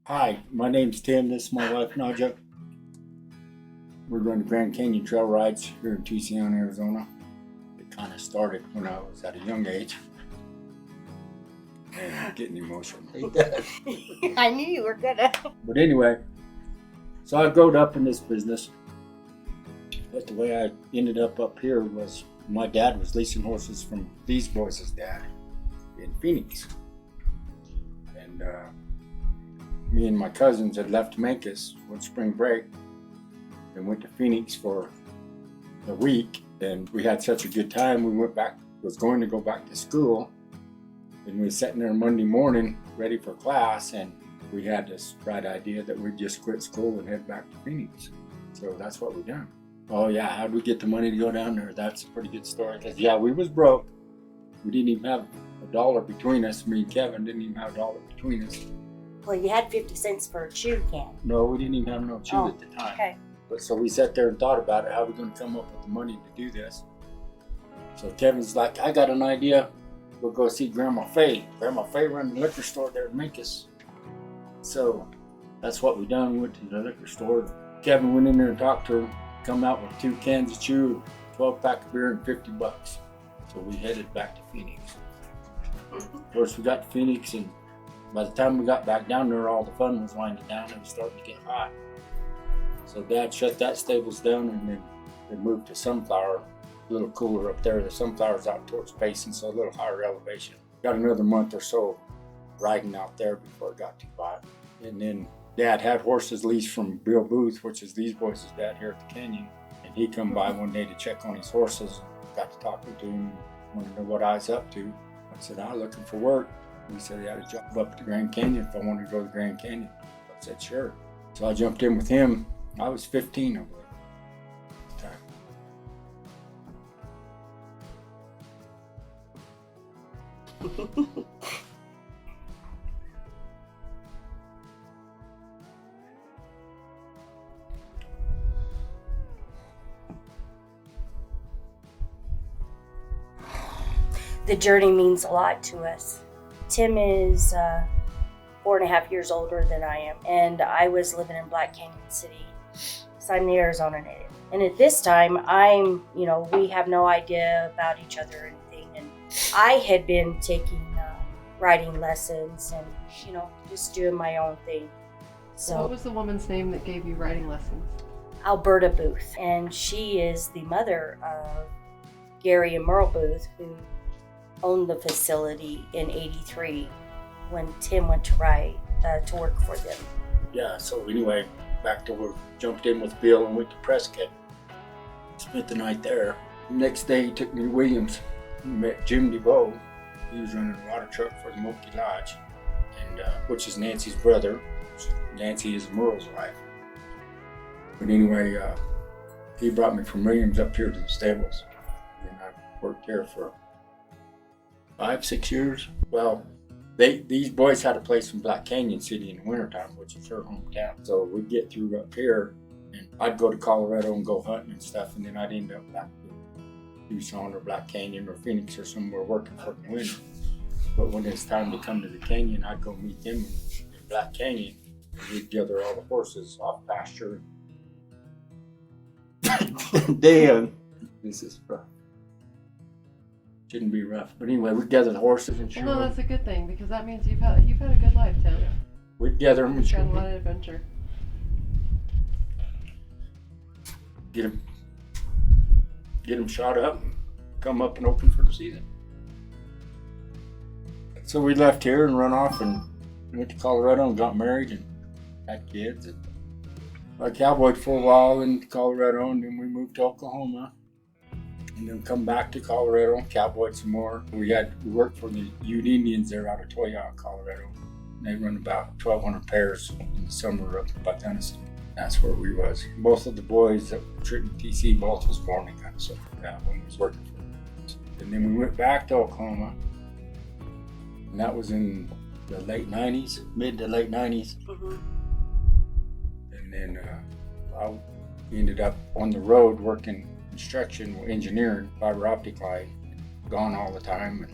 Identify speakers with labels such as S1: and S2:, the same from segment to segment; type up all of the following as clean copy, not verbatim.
S1: Hi, my name's Tim. This is my wife, Nuja. We're going to Grand Canyon trail rides here in Tucson, Arizona. It kind of started when I was at a young age. And I'm getting emotional.
S2: I knew you were gonna.
S1: But anyway, so I growed up in this business. But the way I ended up here was my dad was leasing horses from these boys' dad in Phoenix. And me and my cousins had left Memphis with spring break and went to Phoenix for a week, and we had such a good time. We was going to go back to school, and we were sitting there Monday morning ready for class, and we had this bright idea that we'd just quit school and head back to Phoenix. So that's what we done. Oh yeah, how'd we get the money to go down there? That's a pretty good story, because yeah, we was broke. We didn't even have a dollar between us. Me and Kevin didn't even have a dollar between us.
S2: Well, you had 50 cents for a chew can.
S1: No, we didn't even have no chew at the time.
S2: Okay.
S1: But so we sat there and thought about it. How are we going to come up with the money to do this? So Kevin's like, I got an idea. We'll go see Grandma Faye. Grandma Faye run the liquor store there in Memphis. So that's what we done. We went to the liquor store. Kevin went in there and talked to her. Come out with 2 cans of chew, 12-pack of beer, and $50. So we headed back to Phoenix. Of course, we got to Phoenix, and by the time we got back down there, all the fun was winding down. It was starting to get hot. So Dad shut that stables down, and then they moved to Sunflower, a little cooler up there. The Sunflower's out towards Basin, so a little higher elevation. Got another month or so riding out there before it got too hot. And then Dad had horses leased from Bill Booth, which is these boys' dad here at the canyon. And he come by one day to check on his horses. Got to talking to him, wanted to know what I was up to. I said, I'm looking for work. He said he had a job up at the Grand Canyon if I wanted to go to the Grand Canyon. I said, sure. So I jumped in with him. I was 15, I believe, at the time.
S2: The journey means a lot to us. Tim is 4.5 years older than I am, and I was living in Black Canyon City. So I'm the Arizona native. And at this time, we have no idea about each other or anything. And I had been taking riding lessons and, just doing my own thing. So
S3: what was the woman's name that gave you riding lessons?
S2: Alberta Booth. And she is the mother of Gary and Merle Booth, who owned the facility in '83 when Tim went to work for them.
S1: Yeah, so anyway, back to work, jumped in with Bill and went to Prescott. Spent the night there. The next day he took me to Williams. He met Jim DeVoe. He was running a water truck for the Moki Lodge, and which is Nancy's brother. Nancy is Merle's wife. But anyway, he brought me from Williams up here to the stables. And I worked here for 5-6 years. Well, these boys had a place in Black Canyon City in the wintertime, which is her hometown. So we'd get through up here, and I'd go to Colorado and go hunting and stuff, and then I'd end up back to Tucson or Black Canyon or Phoenix or somewhere working for the winter. But when it's time to come to the canyon, I'd go meet them in Black Canyon, and we'd gather all the horses off pasture. Damn, this is rough. Shouldn't be rough, but anyway, we'd gather the horses and shoot
S3: Well, no,
S1: them.
S3: that's a good thing because that means you've had a good life, Tim.
S1: We'd gather them and
S3: You've
S1: shoot
S3: got a
S1: them.
S3: lot of adventure.
S1: Get them shot up, and come up and open for the season. So we left here and run off and went to Colorado and got married and had kids. And I cowboyed for a while in Colorado, and then we moved to Oklahoma, and then come back to Colorado and cowboyed some more. We worked for the Ute Indians there out of Toyah, Colorado. They run about 1,200 pairs in the summer up by Gunnison. That's where we was. Both of the boys that were treating TC, both was born in Gunnison. That one was working for them. And then we went back to Oklahoma, and that was in the late 90s, mid to late 90s.
S2: Mm-hmm.
S1: And then I ended up on the road working construction, engineering, fiber optic line, gone all the time, and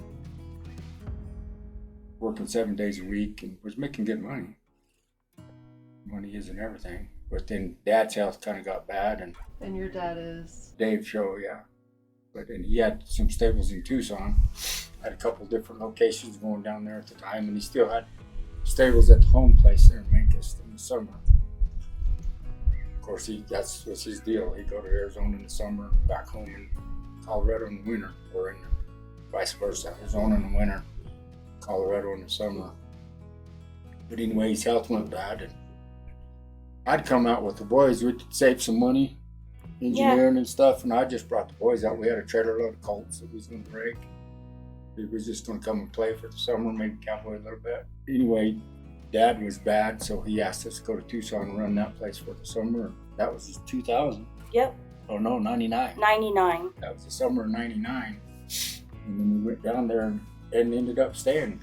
S1: working 7 days a week, and was making good money. money isn't everything. But then Dad's health kind of got bad, and
S3: And your dad is.
S1: Dave Show, yeah. But then he had some stables in Tucson, had a couple different locations going down there at the time, and he still had stables at the home place there in Memphis in the summer. Of course, that's what's his deal. He'd go to Arizona in the summer, back home in Colorado in the winter, or in vice versa, Arizona in the winter, Colorado in the summer. But anyway, his health went bad, and I'd come out with the boys. We'd save some money, engineering and stuff, and I just brought the boys out. We had a trailer load of colts that was going to break. He was just going to come and play for the summer, maybe Cowboy a little bit. Anyway, Dad was bad, so he asked us to go to Tucson and run that place for the summer. That was just 2000.
S2: Yep.
S1: Oh no, 99.
S2: 99.
S1: That was the summer of 99. And then we went down there and ended up staying.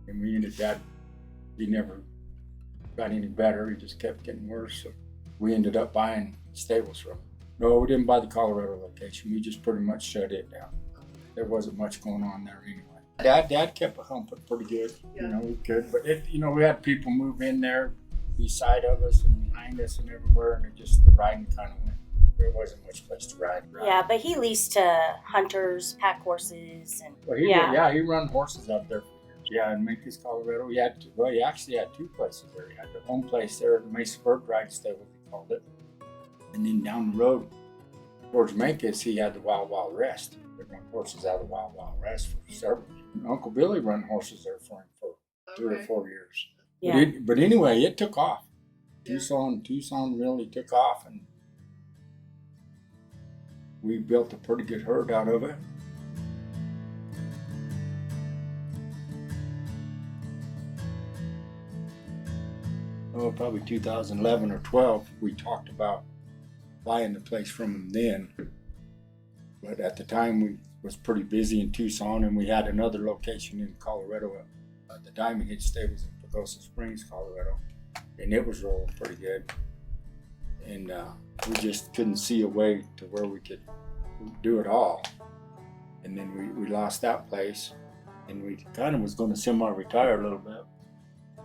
S1: And he never got any better. He just kept getting worse. So we ended up buying stables from him. No, we didn't buy the Colorado location. We just pretty much shut it down. There wasn't much going on there anyway. Dad kept it humping pretty good.
S3: Yeah.
S1: You know, we could. But we had people move in there beside of us and behind us and everywhere, and the riding kind of went. There wasn't much place to ride.
S2: Yeah, but he leased to hunters, pack horses, and
S1: Well, he run horses out there for years. Yeah, in Memphis, Colorado. He actually had two places there. He had the home place there, the Mesa Bird Ride Stable, they called it. And then down the road towards Memphis, he had the Wild Wild Rest. They run horses out of the Wild Wild Rest for several years. And Uncle Billy run horses there for him for 3 or 4 years.
S2: yeah.
S1: But anyway, it took off.
S3: Yeah.
S1: Tucson really took off, and we built a pretty good herd out of it. Oh, probably 2011 or 12, we talked about buying the place from him then. But at the time, we was pretty busy in Tucson, and we had another location in Colorado at the Diamond Head Stables in Pagosa Springs, Colorado, and it was rolling pretty good. And we just couldn't see a way to where we could do it all. And then we lost that place, and we kind of was going to semi-retire a little bit.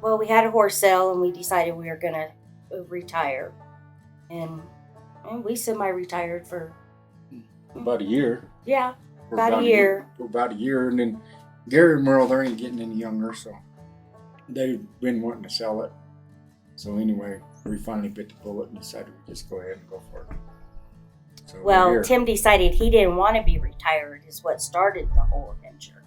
S2: Well, we had a horse sale, and we decided we were going to retire. And we semi-retired for...
S1: About a year.
S2: Yeah,
S1: For
S2: about a year.
S1: For about a year, and then Gary and Merle, they ain't getting any younger, so they've been wanting to sell it. So anyway, we finally bit the bullet and decided we'd just go ahead and go for it. So
S2: Well, Tim decided he didn't want to be retired, is what started the whole adventure.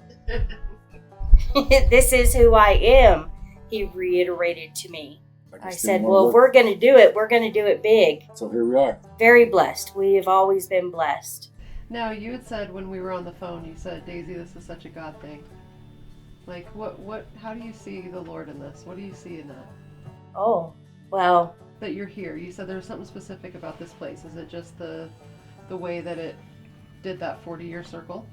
S2: This is who I am, he reiterated to me. I
S1: just
S2: said,
S1: didn't wanna
S2: well, if
S1: work.
S2: we're going to do it, we're going to do it big.
S1: So here we are.
S2: Very blessed. We have always been blessed.
S3: Now, you had said when we were on the phone, you said, Daisy, this is such a God thing. Like, how do you see the Lord in this? What do you see in that?
S2: Oh, well,
S3: That you're here. You said there's something specific about this place. Is it just the way that it did that 40-year circle?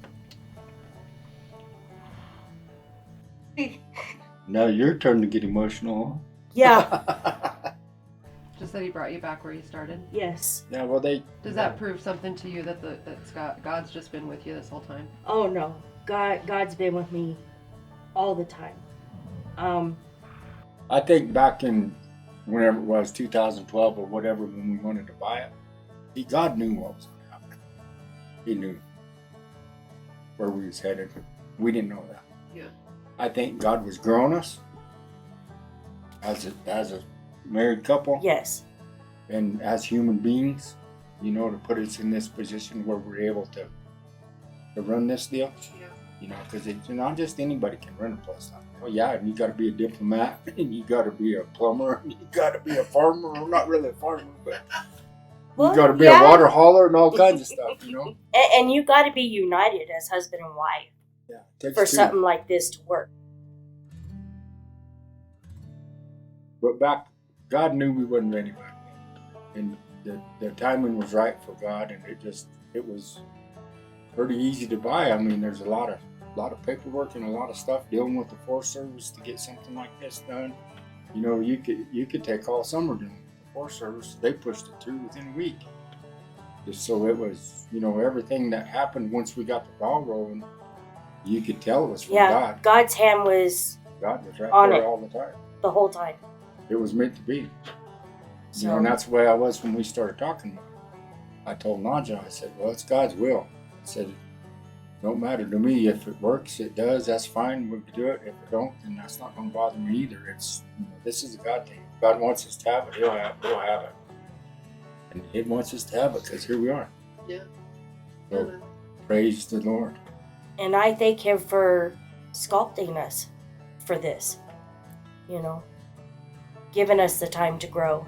S1: Now your turn to get emotional.
S2: yeah,
S3: Just that he brought you back where you started?
S2: yes.
S1: Yeah, well,
S3: Does that prove something to you that God's just been with you this whole time?
S2: Oh, no. God's been with me all the time.
S1: I think back in whenever it was 2012 or whatever, when we wanted to buy it, God knew what was going to happen. He knew where we was headed. We didn't know that.
S3: Yeah.
S1: I think God was growing us as a married couple
S2: Yes.
S1: and as human beings, to put us in this position where we're able to run this deal.
S3: Yeah.
S1: Because it's not just anybody can run a place like that. Well, yeah, and you got to be a diplomat, and you got to be a plumber, and you got to be a farmer. Well, not really a farmer, but you got to be a water hauler and all kinds of stuff,
S2: And you got to be united as husband and wife
S1: Yeah, it takes
S2: for
S1: two.
S2: something like this to work.
S1: But God knew we wasn't ready back then, and the timing was right for God, and it was pretty easy to buy. I mean, there's a lot of paperwork and a lot of stuff dealing with the Forest Service to get something like this done. You could take all summer doing it. The Forest Service, they pushed it through within a week. Just so it was, everything that happened once we got the ball rolling, you could tell it was from God.
S2: God's hand was
S1: God was right
S2: on
S1: there
S2: it.
S1: all the time.
S2: the whole time.
S1: it was meant to be.
S2: So,
S1: And that's the way I was when we started talking. I told Nuja, I said, well, it's God's will. I said, it don't matter to me. If it works, it does, that's fine, we can do it. If it don't, then that's not going to bother me either. It's, this is a God thing. If God wants us to have it, we'll have it. And He wants us to have it because here we are.
S3: Yeah.
S1: So, praise the Lord.
S2: and I thank Him for sculpting us for this, giving us the time to grow.